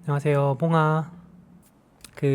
안녕하세요, 뽕아.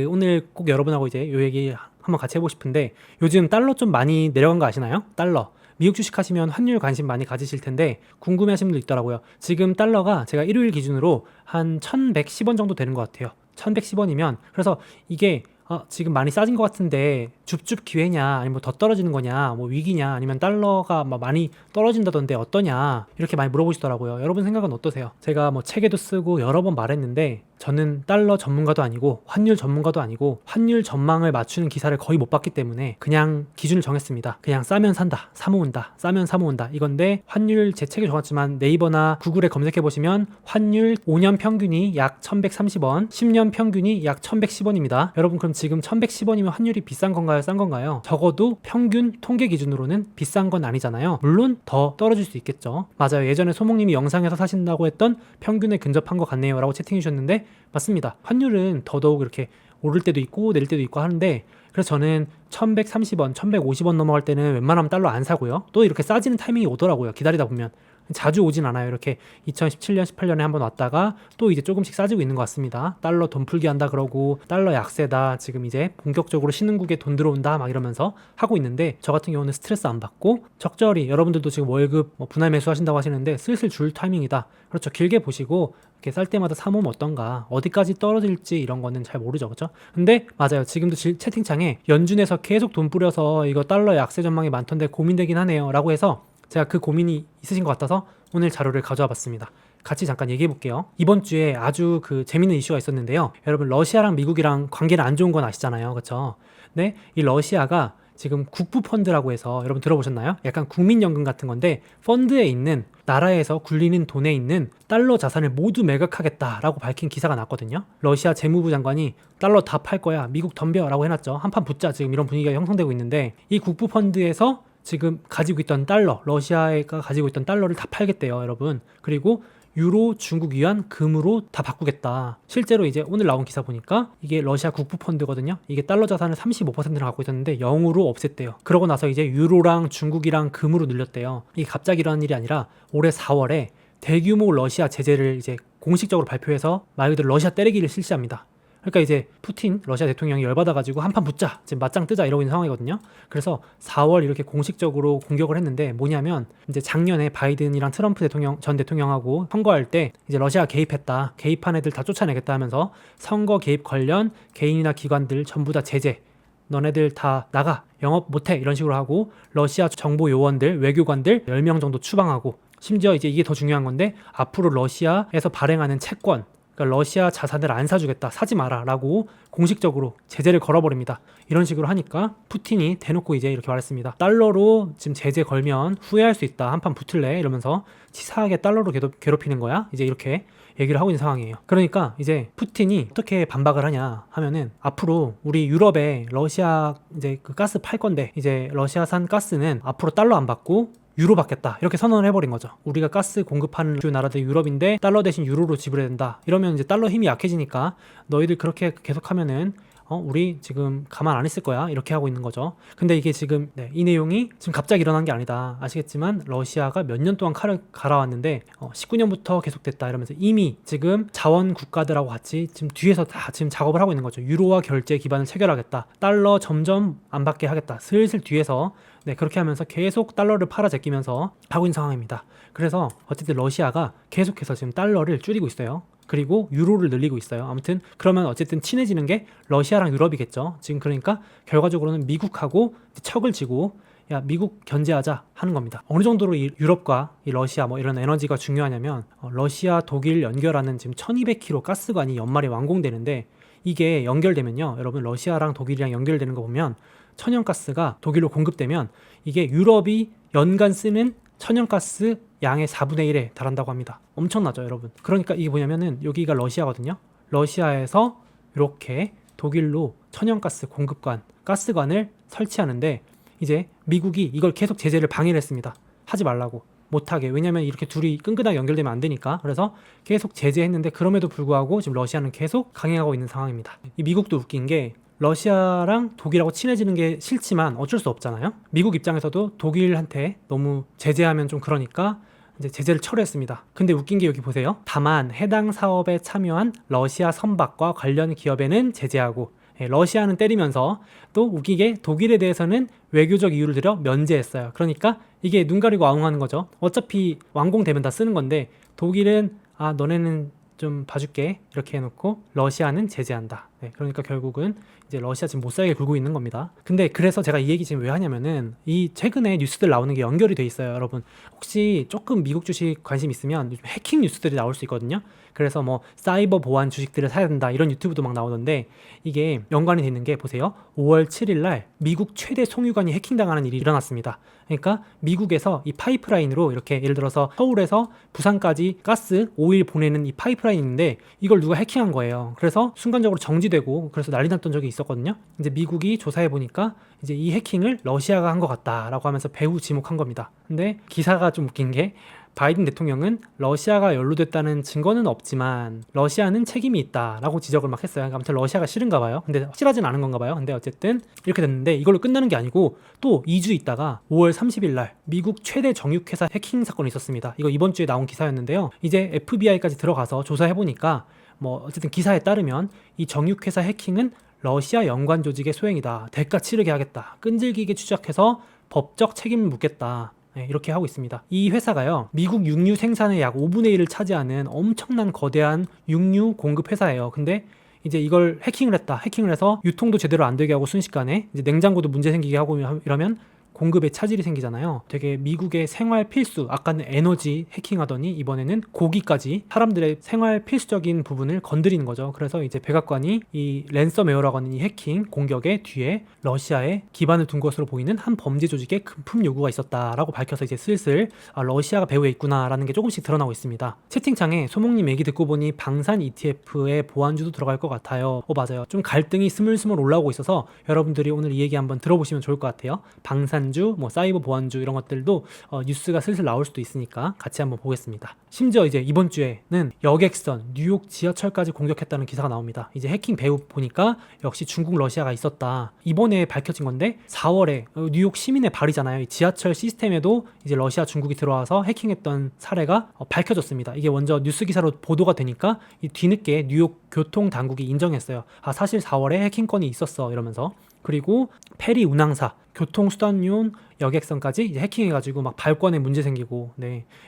오늘 꼭 여러분하고 이제 요 얘기 한번 같이 해보고 싶은데, 요즘 달러 좀 많이 내려간 거 아시나요? 달러. 미국 주식 하시면 환율 관심 많이 가지실 텐데, 궁금해 하시는 분도 있더라고요. 지금 달러가 제가 일요일 기준으로 한 1110원 정도 되는 것 같아요. 1110원이면, 그래서 이게 지금 많이 싸진 것 같은데 줍줍 기회냐, 아니면 더 떨어지는 거냐, 뭐 위기냐, 아니면 달러가 막 많이 떨어진다던데 어떠냐, 이렇게 많이 물어보시더라고요. 여러분 생각은 어떠세요? 제가 뭐 책에도 쓰고 여러 번 말했는데, 저는 달러 전문가도 아니고 환율 전문가도 아니고 환율 전망을 맞추는 기사를 거의 못 봤기 때문에 그냥 기준을 정했습니다. 그냥 싸면 산다, 사모은다, 싸면 사모은다, 이건데, 환율 제 책에 적었지만 네이버나 구글에 검색해 보시면 환율 5년 평균이 약 1130원, 10년 평균이 약 1110원입니다. 여러분, 그럼 지금 1110원이면 환율이 비싼 건가요, 싼 건가요? 적어도 평균 통계 기준으로는 비싼 건 아니잖아요. 물론 더 떨어질 수 있겠죠. 맞아요. 예전에 소목님이 영상에서 사신다고 했던 평균에 근접한 것 같네요 라고 채팅해 주셨는데, 맞습니다. 환율은 더더욱 이렇게 오를 때도 있고 내릴 때도 있고 하는데, 그래서 저는 1130원, 1150원 넘어갈 때는 웬만하면 달러 안 사고요. 또 이렇게 싸지는 타이밍이 오더라고요. 기다리다 보면. 자주 오진 않아요. 이렇게 2017년, 18년에 한번 왔다가 또 이제 조금씩 싸지고 있는 것 같습니다. 달러 돈 풀기 한다 그러고, 달러 약세다, 지금 이제 본격적으로 신흥국에 돈 들어온다 막 이러면서 하고 있는데, 저 같은 경우는 스트레스 안 받고 적절히, 여러분들도 지금 월급 분할 매수하신다고 하시는데 슬슬 줄 타이밍이다. 그렇죠. 길게 보시고 이렇게 쌀 때마다 사모으면 어떤가, 어디까지 떨어질지 이런 거는 잘 모르죠. 그렇죠? 근데 맞아요. 지금도 채팅창에 연준에서 계속 돈 뿌려서 이거 달러 약세 전망이 많던데 고민되긴 하네요 라고 해서, 제가 그 고민이 있으신 것 같아서 오늘 자료를 가져와 봤습니다. 같이 잠깐 얘기해 볼게요. 이번 주에 아주 재밌는 이슈가 있었는데요. 여러분, 러시아랑 미국이랑 관계는 안 좋은 건 아시잖아요. 그렇죠? 네, 이 러시아가 지금 국부 펀드라고 해서, 여러분 들어보셨나요? 약간 국민연금 같은 건데, 펀드에 있는, 나라에서 굴리는 돈에 있는 달러 자산을 모두 매각하겠다라고 밝힌 기사가 났거든요. 러시아 재무부 장관이 달러 다 팔 거야, 미국 덤벼라고 해놨죠. 한판 붙자, 지금 이런 분위기가 형성되고 있는데, 이 국부 펀드에서 지금 가지고 있던 달러, 러시아가 가지고 있던 달러를 다 팔겠대요, 여러분. 그리고 유로, 중국 위안, 금으로 다 바꾸겠다. 실제로 이제 오늘 나온 기사 보니까 이게 러시아 국부 펀드거든요. 이게 달러 자산을 35%를 갖고 있었는데 0으로 없앴대요. 그러고 나서 이제 유로랑 중국이랑 금으로 늘렸대요. 이게 갑자기 일어난 일이 아니라 올해 4월에 대규모 러시아 제재를 이제 공식적으로 발표해서 말 그대로 러시아 때리기를 실시합니다. 그러니까 이제 푸틴 러시아 대통령이 열받아가지고 한판 붙자, 지금 맞짱 뜨자 이러고 있는 상황이거든요. 그래서 4월 이렇게 공식적으로 공격을 했는데, 뭐냐면 이제 작년에 바이든이랑 트럼프 전 대통령하고 선거할 때 이제 러시아 개입했다, 개입한 애들 다 쫓아내겠다 하면서 선거 개입 관련 개인이나 기관들 전부 다 제재, 너네들 다 나가, 영업 못해, 이런 식으로 하고, 러시아 정보 요원들, 외교관들 10명 정도 추방하고, 심지어 이제 이게 더 중요한 건데, 앞으로 러시아에서 발행하는 채권, 그러니까 러시아 자산을 안 사주겠다, 사지 마라 라고 공식적으로 제재를 걸어버립니다. 이런 식으로 하니까 푸틴이 대놓고 이제 이렇게 말했습니다. 달러로 지금 제재 걸면 후회할 수 있다, 한판 붙을래, 이러면서 치사하게 달러로 괴롭히는 거야, 이제 이렇게 얘기를 하고 있는 상황이에요. 그러니까 이제 푸틴이 어떻게 반박을 하냐 하면은, 앞으로 우리 유럽에 러시아 이제 그 가스 팔 건데, 이제 러시아산 가스는 앞으로 달러 안 받고 유로 받겠다, 이렇게 선언을 해버린 거죠. 우리가 가스 공급하는 주요 나라들이 유럽인데 달러 대신 유로로 지불해야 된다. 이러면 이제 달러 힘이 약해지니까 너희들 그렇게 계속하면은 우리 지금 가만 안 있을 거야, 이렇게 하고 있는 거죠. 근데 이게 지금 이 내용이 지금 갑자기 일어난 게 아니다. 아시겠지만 러시아가 몇 년 동안 칼을 갈아왔는데 19년부터 계속됐다 이러면서, 이미 지금 자원 국가들하고 같이 지금 뒤에서 다 지금 작업을 하고 있는 거죠. 유로화 결제 기반을 체결하겠다, 달러 점점 안 받게 하겠다, 슬슬 뒤에서 그렇게 하면서 계속 달러를 팔아 제끼면서 하고 있는 상황입니다. 그래서 어쨌든 러시아가 계속해서 지금 달러를 줄이고 있어요. 그리고 유로를 늘리고 있어요. 아무튼 그러면 어쨌든 친해지는 게 러시아랑 유럽이겠죠. 지금 그러니까 결과적으로는 미국하고 척을 지고, 야 미국 견제하자 하는 겁니다. 어느 정도로 이 유럽과 이 러시아 뭐 이런 에너지가 중요하냐면, 러시아 독일 연결하는 지금 1200km 가스관이 연말에 완공되는데, 이게 연결되면요, 여러분, 러시아랑 독일이랑 연결되는 거 보면 천연가스가 독일로 공급되면 이게 유럽이 연간 쓰는 천연가스 양의 4분의 1에 달한다고 합니다. 엄청나죠, 여러분. 그러니까 이게 뭐냐면은, 여기가 러시아거든요. 러시아에서 이렇게 독일로 천연가스 공급관, 가스관을 설치하는데, 이제 미국이 이걸 계속 제재를 방해를 했습니다. 하지 말라고, 못하게. 왜냐면 이렇게 둘이 끈끈하게 연결되면 안 되니까. 그래서 계속 제재했는데, 그럼에도 불구하고 지금 러시아는 계속 강행하고 있는 상황입니다. 이 미국도 웃긴 게, 러시아랑 독일하고 친해지는 게 싫지만 어쩔 수 없잖아요. 미국 입장에서도 독일한테 너무 제재하면 좀 그러니까 이제 제재를 철회했습니다. 근데 웃긴 게 여기 보세요. 다만 해당 사업에 참여한 러시아 선박과 관련 기업에는 제재하고, 러시아는 때리면서 또 웃기게 독일에 대해서는 외교적 이유를 들여 면제했어요. 그러니까 이게 눈 가리고 아웅하는 거죠. 어차피 완공되면 다 쓰는 건데 독일은 너네는 좀 봐줄게 이렇게 해놓고 러시아는 제재한다. 그러니까 결국은 이제 러시아 지금 못 살게 굴고 있는 겁니다. 근데 그래서 제가 이 얘기 지금 왜 하냐면은 이 최근에 뉴스들 나오는 게 연결이 돼 있어요. 여러분 혹시 조금 미국 주식 관심 있으면 요즘 해킹 뉴스들이 나올 수 있거든요. 그래서 뭐 사이버 보안 주식들을 사야 된다 이런 유튜브도 막 나오던데 이게 연관이 돼 있는 게 보세요. 5월 7일 날 미국 최대 송유관이 해킹당하는 일이 일어났습니다. 그러니까 미국에서 이 파이프라인으로 이렇게 예를 들어서 서울에서 부산까지 가스, 오일 보내는 이 파이프라인인데 이걸 누가 해킹한 거예요. 그래서 순간적으로 정지되고 그래서 난리 났던 적이 있었거든요. 이제 미국이 조사해 보니까 이제 이 해킹을 러시아가 한 것 같다라고 하면서 배후 지목한 겁니다. 근데 기사가 좀 웃긴 게 바이든 대통령은 러시아가 연루됐다는 증거는 없지만 러시아는 책임이 있다라고 지적을 막 했어요. 그러니까 아무튼 러시아가 싫은가 봐요. 근데 확실하진 않은 건가 봐요. 근데 어쨌든 이렇게 됐는데 이걸로 끝나는 게 아니고 또 2주 있다가 5월 30일 날 미국 최대 정육회사 해킹 사건이 있었습니다. 이거 이번 주에 나온 기사였는데요. 이제 FBI까지 들어가서 조사해보니까 뭐 어쨌든 기사에 따르면 이 정육회사 해킹은 러시아 연관 조직의 소행이다. 대가 치르게 하겠다. 끈질기게 추적해서 법적 책임을 묻겠다. 이렇게 하고 있습니다. 이 회사가요, 미국 육류 생산의 약 5분의 1을 차지하는 엄청난 거대한 육류 공급 회사예요. 근데 이제 이걸 해킹을 했다. 해킹을 해서 유통도 제대로 안 되게 하고 순식간에 이제 냉장고도 문제 생기게 하고 이러면 공급에 차질이 생기잖아요. 되게 미국의 생활 필수, 아까는 에너지 해킹하더니 이번에는 고기까지 사람들의 생활 필수적인 부분을 건드리는 거죠. 그래서 이제 백악관이 이 랜섬웨어라고 하는 이 해킹 공격의 뒤에 러시아에 기반을 둔 것으로 보이는 한 범죄 조직의 금품 요구가 있었다라고 밝혀서 이제 슬슬 러시아가 배후에 있구나라는 게 조금씩 드러나고 있습니다. 채팅창에 소목님 얘기 듣고 보니 방산 ETF에 보안주도 들어갈 것 같아요. 맞아요. 좀 갈등이 스물스물 올라오고 있어서 여러분들이 오늘 이 얘기 한번 들어보시면 좋을 것 같아요. 방산주, 뭐 사이버 보안주 이런 것들도 뉴스가 슬슬 나올 수도 있으니까 같이 한번 보겠습니다. 심지어 이제 이번 주에는 여객선, 뉴욕 지하철까지 공격했다는 기사가 나옵니다. 이제 해킹 배후 보니까 역시 중국, 러시아가 있었다. 이번에 밝혀진 건데 4월에 뉴욕 시민의 발이잖아요. 이 지하철 시스템에도 이제 러시아, 중국이 들어와서 해킹했던 사례가 밝혀졌습니다. 이게 먼저 뉴스 기사로 보도가 되니까 이 뒤늦게 뉴욕 교통 당국이 인정했어요. 사실 4월에 해킹건이 있었어 이러면서. 그리고 페리 운항사, 교통수단용 여객선까지 이제 해킹해가지고 막 발권에 문제 생기고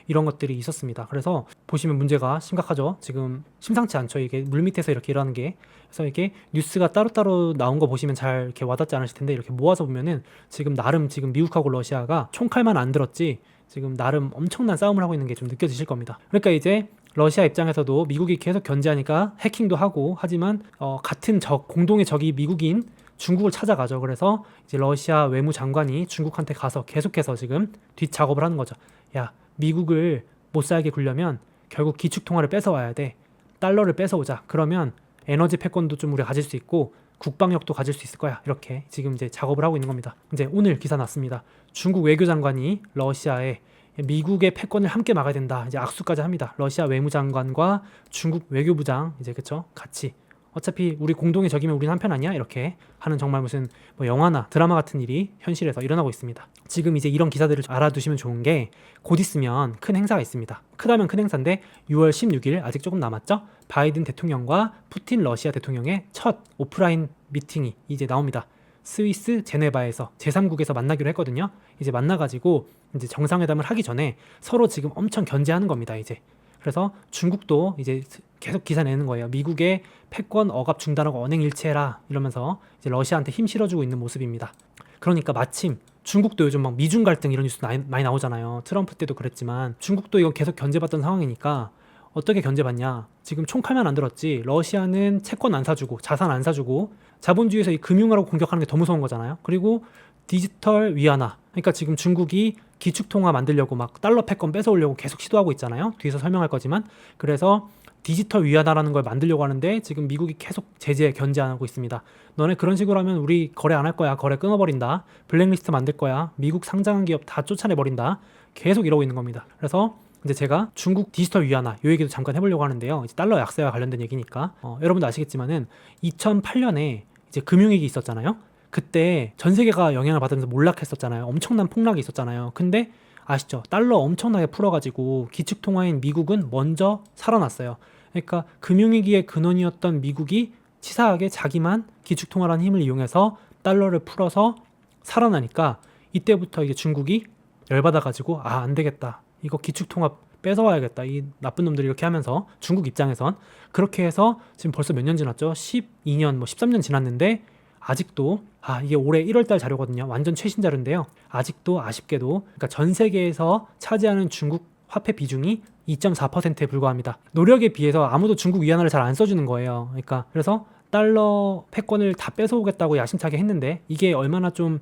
이런 것들이 있었습니다. 그래서 보시면 문제가 심각하죠. 지금 심상치 않죠. 이게 물밑에서 이렇게 일어나는 게. 그래서 이게 뉴스가 따로따로 나온 거 보시면 잘 이렇게 와닿지 않으실 텐데 이렇게 모아서 보면은 지금 나름 지금 미국하고 러시아가 총칼만 안 들었지 지금 나름 엄청난 싸움을 하고 있는 게 좀 느껴지실 겁니다. 그러니까 이제 러시아 입장에서도 미국이 계속 견제하니까 해킹도 하고 하지만 같은 공동의 적이 미국인 중국을 찾아가죠. 그래서 이제 러시아 외무장관이 중국한테 가서 계속해서 지금 뒷작업을 하는 거죠. 야, 미국을 못 살게 굴려면 결국 기축통화를 뺏어와야 돼. 달러를 뺏어오자. 그러면 에너지 패권도 좀 우리가 가질 수 있고 국방력도 가질 수 있을 거야. 이렇게 지금 이제 작업을 하고 있는 겁니다. 이제 오늘 기사 났습니다. 중국 외교장관이 러시아에 미국의 패권을 함께 막아야 된다. 이제 악수까지 합니다. 러시아 외무장관과 중국 외교부장 이제 그쵸? 같이 어차피 우리 공동의 적이면 우린 한편 아니야? 이렇게 하는 정말 무슨 뭐 영화나 드라마 같은 일이 현실에서 일어나고 있습니다. 지금 이제 이런 기사들을 알아두시면 좋은 게 곧 있으면 큰 행사가 있습니다. 크다면 큰 행사인데 6월 16일 아직 조금 남았죠? 바이든 대통령과 푸틴 러시아 대통령의 첫 오프라인 미팅이 이제 나옵니다. 스위스 제네바에서 제3국에서 만나기로 했거든요. 이제 만나가지고 이제 정상회담을 하기 전에 서로 지금 엄청 견제하는 겁니다. 이제 그래서 중국도 이제 계속 기사 내는 거예요. 미국의 패권 억압 중단하고 언행 일치해라 이러면서 이제 러시아한테 힘 실어주고 있는 모습입니다. 그러니까 마침 중국도 요즘 막 미중 갈등 이런 뉴스 많이 나오잖아요. 트럼프 때도 그랬지만 중국도 이거 계속 견제받던 상황이니까 어떻게 견제받냐? 지금 총칼만 안 들었지. 러시아는 채권 안 사주고 자산 안 사주고 자본주의에서 이 금융하라고 공격하는 게 더 무서운 거잖아요. 그리고 디지털 위안화. 그러니까 지금 중국이 기축통화 만들려고 막 달러 패권 뺏어오려고 계속 시도하고 있잖아요. 뒤에서 설명할 거지만. 그래서 디지털 위안화라는 걸 만들려고 하는데 지금 미국이 계속 제재 견제하고 있습니다. 너네 그런 식으로 하면 우리 거래 안 할 거야. 거래 끊어버린다. 블랙리스트 만들 거야. 미국 상장한 기업 다 쫓아내버린다. 계속 이러고 있는 겁니다. 그래서 이제 제가 중국 디지털 위안화 이 얘기도 잠깐 해보려고 하는데요. 이제 달러 약세와 관련된 얘기니까 여러분도 아시겠지만은 2008년에 이제 금융위기 있었잖아요. 그때 전 세계가 영향을 받으면서 몰락했었잖아요. 엄청난 폭락이 있었잖아요. 근데 아시죠? 달러 엄청나게 풀어가지고 기축통화인 미국은 먼저 살아났어요. 그러니까 금융위기의 근원이었던 미국이 치사하게 자기만 기축통화라는 힘을 이용해서 달러를 풀어서 살아나니까 이때부터 이제 중국이 열받아가지고 안 되겠다. 이거 기축통화 뺏어와야겠다. 이 나쁜 놈들이 이렇게 하면서 중국 입장에선 그렇게 해서 지금 벌써 몇 년 지났죠? 12년, 13년 지났는데 아직도 이게 올해 1월달 자료거든요. 완전 최신 자료인데요. 아직도 아쉽게도 그러니까 전 세계에서 차지하는 중국 화폐 비중이 2.4%에 불과합니다. 노력에 비해서 아무도 중국 위안화를 잘 안 써주는 거예요. 그러니까 그래서 달러 패권을 다 뺏어오겠다고 야심차게 했는데 이게 얼마나 좀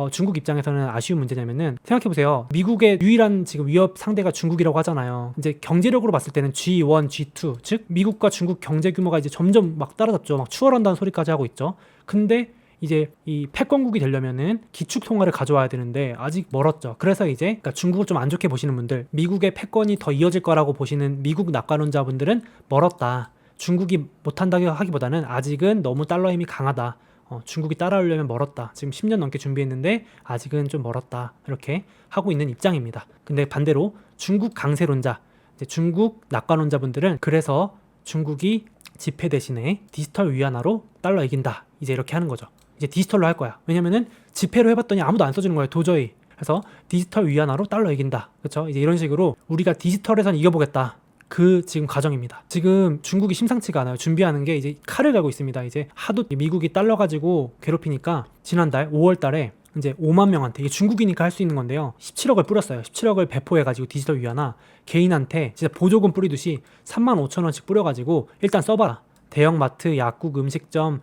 중국 입장에서는 아쉬운 문제냐면은 생각해보세요. 미국의 유일한 지금 위협 상대가 중국이라고 하잖아요. 이제 경제력으로 봤을 때는 G1, G2 즉 미국과 중국 경제 규모가 이제 점점 막 따라잡죠. 막 추월한다는 소리까지 하고 있죠. 근데 이제 이 패권국이 되려면은 기축통화를 가져와야 되는데 아직 멀었죠. 그래서 이제 그러니까 중국을 좀 안 좋게 보시는 분들, 미국의 패권이 더 이어질 거라고 보시는 미국 낙관론자분들은 멀었다. 중국이 못한다고 하기보다는 아직은 너무 달러 힘이 강하다. 중국이 따라오려면 멀었다. 지금 10년 넘게 준비했는데 아직은 좀 멀었다. 이렇게 하고 있는 입장입니다. 근데 반대로 중국 강세론자, 이제 중국 낙관론자분들은 그래서 중국이 지폐 대신에 디지털 위안화로 달러 이긴다. 이제 이렇게 하는 거죠. 이제 디지털로 할 거야. 왜냐면은 지폐로 해봤더니 아무도 안 써주는 거예요. 도저히. 그래서 디지털 위안화로 달러 이긴다. 그렇죠? 이제 이런 식으로 우리가 디지털에선 이겨보겠다. 그 지금 과정입니다. 지금 중국이 심상치가 않아요. 준비하는 게 이제 칼을 갈고 있습니다. 이제 하도 미국이 달러 가지고 괴롭히니까 지난달 5월 달에 이제 5만 명한테 이게 중국이니까 할 수 있는 건데요. 17억을 뿌렸어요. 17억을 배포해가지고 디지털 위안화 개인한테 진짜 보조금 뿌리듯이 3만 5천 원씩 뿌려가지고 일단 써봐라. 대형마트, 약국, 음식점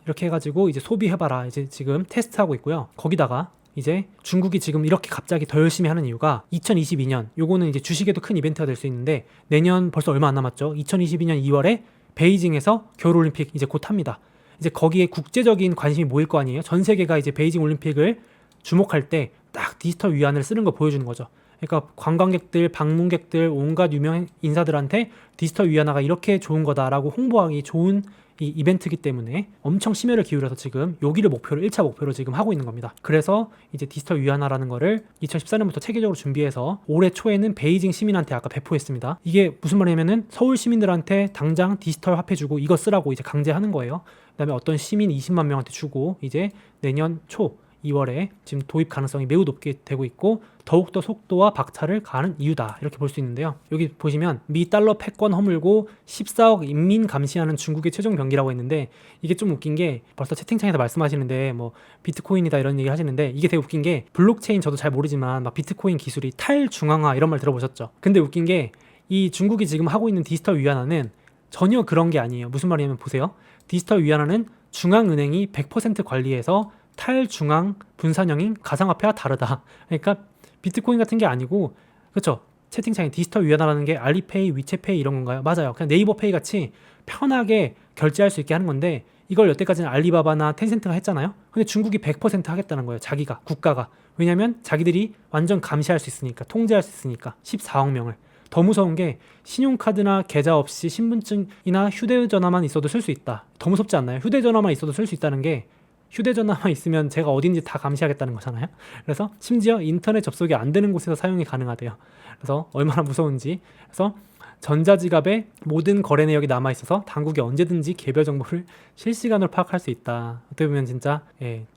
이렇게 해가지고 이제 소비해봐라. 이제 지금 테스트하고 있고요. 거기다가 이제 중국이 지금 이렇게 갑자기 더 열심히 하는 이유가 2022년 요거는 이제 주식에도 큰 이벤트가 될 수 있는데 내년 벌써 얼마 안 남았죠. 2022년 2월에 베이징에서 겨울올림픽 이제 곧 합니다. 이제 거기에 국제적인 관심이 모일 거 아니에요. 전 세계가 이제 베이징 올림픽을 주목할 때 딱 디지털 위안을 쓰는 거 보여주는 거죠. 그러니까 관광객들, 방문객들, 온갖 유명 인사들한테 디지털 위안화가 이렇게 좋은 거다라고 홍보하기 좋은 이 이벤트이기 때문에 엄청 심혈을 기울여서 지금 여기를 목표로 1차 목표로 지금 하고 있는 겁니다. 그래서 이제 디지털 위안화라는 거를 2014년부터 체계적으로 준비해서 올해 초에는 베이징 시민한테 아까 배포했습니다. 이게 무슨 말이냐면은 서울 시민들한테 당장 디지털 화폐 주고 이거 쓰라고 이제 강제하는 거예요. 그다음에 어떤 시민 20만 명한테 주고 이제 내년 초 2월에 지금 도입 가능성이 매우 높게 되고 있고 더욱더 속도와 박차를 가하는 이유다 이렇게 볼 수 있는데요. 여기 보시면 미 달러 패권 허물고 14억 인민 감시하는 중국의 최종 병기라고 했는데 이게 좀 웃긴 게 벌써 채팅창에서 말씀하시는데 뭐 비트코인이다 이런 얘기 하시는데 이게 되게 웃긴 게 블록체인 저도 잘 모르지만 막 비트코인 기술이 탈중앙화 이런 말 들어보셨죠? 근데 웃긴 게 이 중국이 지금 하고 있는 디지털 위안화는 전혀 그런 게 아니에요. 무슨 말이냐면 보세요. 디지털 위안화는 중앙은행이 100% 관리해서 탈중앙 분산형인 가상화폐와 다르다. 그러니까 비트코인 같은 게 아니고 그렇죠. 채팅창에 디지털 위안화라는 게 알리페이, 위챗페이 이런 건가요? 맞아요. 그냥 네이버페이 같이 편하게 결제할 수 있게 하는 건데 이걸 여태까지는 알리바바나 텐센트가 했잖아요. 근데 중국이 100% 하겠다는 거예요. 자기가, 국가가. 왜냐면 자기들이 완전 감시할 수 있으니까, 통제할 수 있으니까 14억 명을. 더 무서운 게 신용카드나 계좌 없이 신분증이나 휴대전화만 있어도 쓸 수 있다. 더 무섭지 않나요? 휴대전화만 있어도 쓸 수 있다는 게 휴대전화만 있으면 제가 어딘지 다 감시하겠다는 거잖아요. 그래서 심지어 인터넷 접속이 안 되는 곳에서 사용이 가능하대요. 그래서 얼마나 무서운지. 그래서 전자지갑에 모든 거래 내역이 남아있어서 당국이 언제든지 개별 정보를 실시간으로 파악할 수 있다. 어떻게 보면 진짜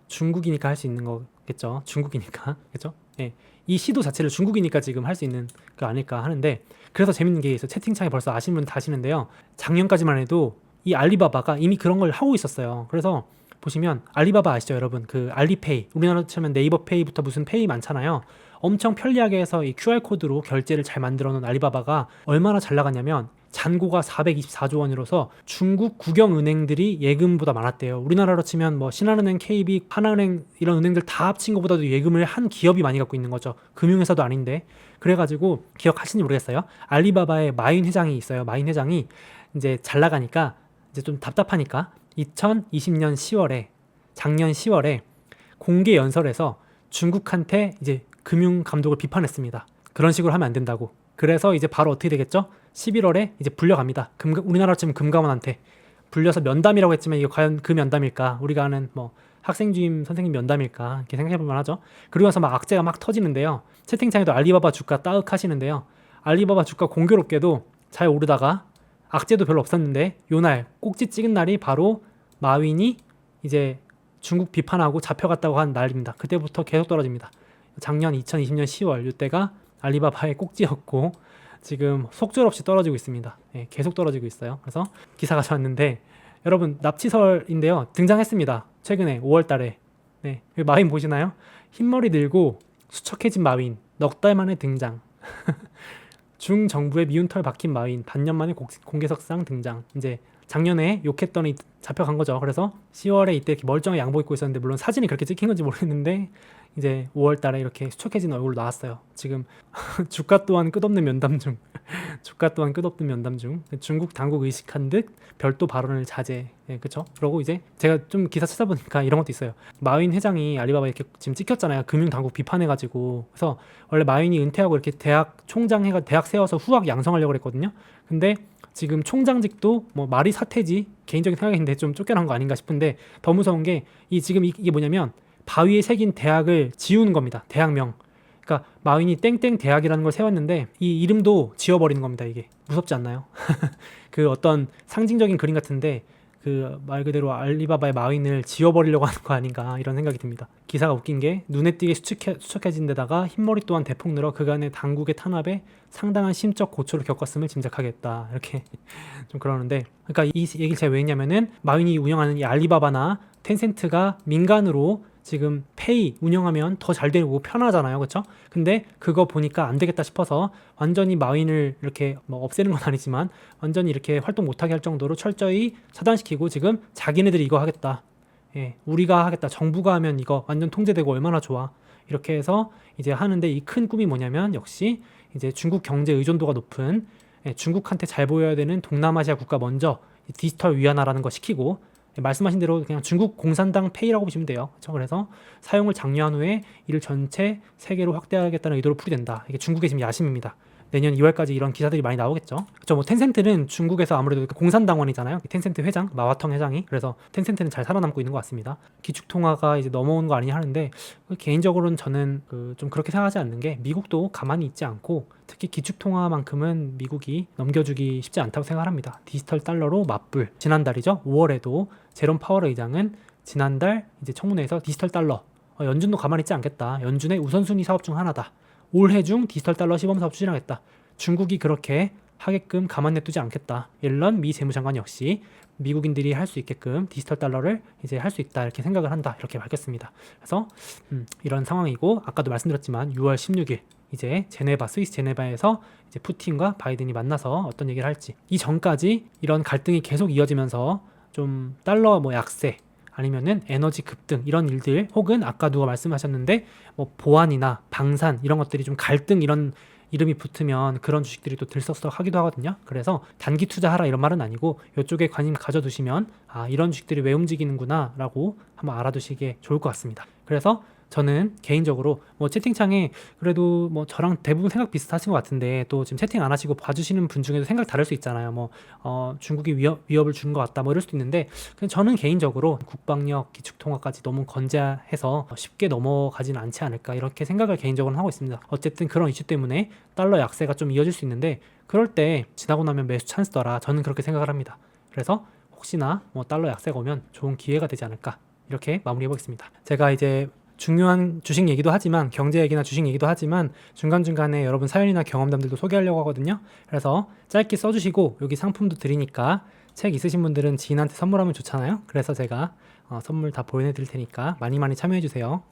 중국이니까 할 수 있는 거겠죠. 중국이니까. 그렇죠? 이 시도 자체를 중국이니까 지금 할 수 있는 거 아닐까 하는데 그래서 재밌는 게 있어요. 채팅창에 벌써 아시는 분 다 아시는데요. 작년까지만 해도 이 알리바바가 이미 그런 걸 하고 있었어요. 그래서 보시면 알리바바 아시죠 여러분? 그 알리페이, 우리나라로 치면 네이버페이부터 무슨 페이 많잖아요. 엄청 편리하게 해서 이 QR코드로 결제를 잘 만들어 놓은 알리바바가 얼마나 잘 나갔냐면 잔고가 424조 원으로서 중국 국영은행들이 예금보다 많았대요. 우리나라로 치면 뭐 신한은행, KB, 하나은행 이런 은행들 다 합친 것보다도 예금을 한 기업이 많이 갖고 있는 거죠. 금융회사도 아닌데. 그래가지고 기억하시는지 모르겠어요. 알리바바의 마윈 회장이 있어요. 마윈 회장이 이제 잘 나가니까 이제 좀 답답하니까 2020년 10월에 작년 10월에 공개 연설에서 중국한테 이제 금융 감독을 비판했습니다. 그런 식으로 하면 안 된다고. 그래서 이제 바로 어떻게 되겠죠? 11월에 이제 불려갑니다. 우리나라로 치면 금감원한테 불려서 면담이라고 했지만 이게 과연 그 면담일까? 우리가 아는 뭐 학생 주임 선생님 면담일까 이렇게 생각해볼 만하죠. 그리고 나서 막 악재가 막 터지는데요. 채팅창에도 알리바바 주가 따윽하시는데요. 알리바바 주가 공교롭게도 잘 오르다가 악재도 별로 없었는데 요날 꼭지 찍은 날이 바로 마윈이 이제 중국 비판하고 잡혀갔다고 한 날입니다. 그때부터 계속 떨어집니다. 작년 2020년 10월 이때가 알리바바의 꼭지였고 지금 속절없이 떨어지고 있습니다. 예, 계속 떨어지고 있어요. 그래서 기사가 좋았는데 여러분 납치설인데요. 등장했습니다. 최근에 5월 달에. 네, 마윈 보시나요? 흰머리 들고 수척해진 마윈 넉 달 만에 등장. 중정부의 미운 털 박힌 마윈 반년 만에 공개석상 등장. 이제 작년에 욕했더니 잡혀간 거죠. 그래서 10월에 이때 이렇게 멀쩡히 양복 입고 있었는데 물론 사진이 그렇게 찍힌 건지 모르겠는데 이제 5월 달에 이렇게 수척해진 얼굴로 나왔어요. 지금 주가 또한 끝없는 면담 중 주가 또한 끝없는 면담 중 중국 당국 의식한 듯 별도 발언을 자제. 예, 그쵸? 그러고 이제 제가 좀 기사 찾아보니까 이런 것도 있어요. 마윈 회장이 알리바바 이렇게 지금 찍혔잖아요. 금융당국 비판해가지고. 그래서 원래 마윈이 은퇴하고 이렇게 대학 총장 해가 대학 세워서 후학 양성하려고 했거든요. 근데 지금 총장직도 뭐 말이 사태지 개인적인 생각인데 좀 쫓겨난 거 아닌가 싶은데 더 무서운 게 지금 이게 뭐냐면 바위에 새긴 대학을 지우는 겁니다. 대학명. 그러니까 마윈이 땡땡 대학이라는 걸 세웠는데 이 이름도 지워버리는 겁니다. 이게 무섭지 않나요? 그 어떤 상징적인 그림 같은데 그 말 그대로 알리바바의 마윈을 지워버리려고 하는 거 아닌가 이런 생각이 듭니다. 기사가 웃긴 게 눈에 띄게 수척해진 데다가 흰머리 또한 대폭 늘어 그간의 당국의 탄압에 상당한 심적 고초를 겪었음을 짐작하겠다 이렇게 좀 그러는데 그러니까 이 얘기를 제가 왜 했냐면은 마윈이 운영하는 이 알리바바나 텐센트가 민간으로 지금 페이 운영하면 더 잘 되고 편하잖아요. 그렇죠? 근데 그거 보니까 안 되겠다 싶어서 완전히 마윈을 이렇게 뭐 없애는 건 아니지만 완전히 이렇게 활동 못하게 할 정도로 철저히 차단시키고 지금 자기네들이 이거 하겠다. 예, 우리가 하겠다. 정부가 하면 이거 완전 통제되고 얼마나 좋아. 이렇게 해서 이제 하는데 이 큰 꿈이 뭐냐면 역시 이제 중국 경제 의존도가 높은 중국한테 잘 보여야 되는 동남아시아 국가 먼저 디지털 위안화라는 거 시키고 말씀하신 대로 그냥 중국 공산당 페이라고 보시면 돼요. 그렇죠? 그래서 사용을 장려한 후에 이를 전체 세계로 확대하겠다는 의도로 풀이된다. 이게 중국의 지금 야심입니다. 내년 2월까지 이런 기사들이 많이 나오겠죠. 그렇죠. 뭐 텐센트는 중국에서 아무래도 공산당원이잖아요. 텐센트 회장, 마와텅 회장이. 그래서 텐센트는 잘 살아남고 있는 것 같습니다. 기축통화가 이제 넘어오는 거 아니냐 하는데 개인적으로는 저는 좀 그렇게 생각하지 않는 게 미국도 가만히 있지 않고 특히 기축통화만큼은 미국이 넘겨주기 쉽지 않다고 생각합니다. 디지털 달러로 맞불. 지난달이죠. 5월에도 제롬 파월 의장은 지난달 이제 청문회에서 디지털 달러 연준도 가만히 있지 않겠다. 연준의 우선순위 사업 중 하나다. 올해 중 디지털 달러 시범 사업 추진하겠다. 중국이 그렇게 하게끔 가만 냅두지 않겠다. 옐런 미 재무장관 역시 미국인들이 할 수 있게끔 디지털 달러를 이제 할 수 있다 이렇게 생각을 한다 이렇게 밝혔습니다. 그래서 이런 상황이고 아까도 말씀드렸지만 6월 16일 이제 스위스 제네바에서 이제 푸틴과 바이든이 만나서 어떤 얘기를 할지 이 전까지 이런 갈등이 계속 이어지면서 좀 달러 뭐 약세 아니면은 에너지 급등 이런 일들 혹은 아까 누가 말씀하셨는데 뭐 보안이나 방산 이런 것들이 좀 갈등 이런 이름이 붙으면 그런 주식들이 또 들썩들썩하기도 하거든요. 그래서 단기 투자하라 이런 말은 아니고 이쪽에 관심 가져두시면 아 이런 주식들이 왜 움직이는구나 라고 한번 알아두시게 좋을 것 같습니다. 그래서 저는 개인적으로 뭐 채팅창에 그래도 뭐 저랑 대부분 생각 비슷하신 것 같은데 또 지금 채팅 안 하시고 봐주시는 분 중에도 생각 다를 수 있잖아요. 뭐 중국이 위협을 주는 것 같다 뭐 이럴 수도 있는데 저는 개인적으로 국방력 기축통화까지 너무 건재해서 쉽게 넘어가지는 않지 않을까 이렇게 생각을 개인적으로 하고 있습니다. 어쨌든 그런 이슈 때문에 달러 약세가 좀 이어질 수 있는데 그럴 때 지나고 나면 매수 찬스더라 저는 그렇게 생각을 합니다. 그래서 혹시나 뭐 달러 약세가 오면 좋은 기회가 되지 않을까 이렇게 마무리해 보겠습니다. 제가 이제 중요한 주식 얘기도 하지만 경제 얘기나 주식 얘기도 하지만 중간중간에 여러분 사연이나 경험담들도 소개하려고 하거든요. 그래서 짧게 써주시고 여기 상품도 드리니까 책 있으신 분들은 지인한테 선물하면 좋잖아요. 그래서 제가 선물 다 보내드릴 테니까 많이 참여해주세요.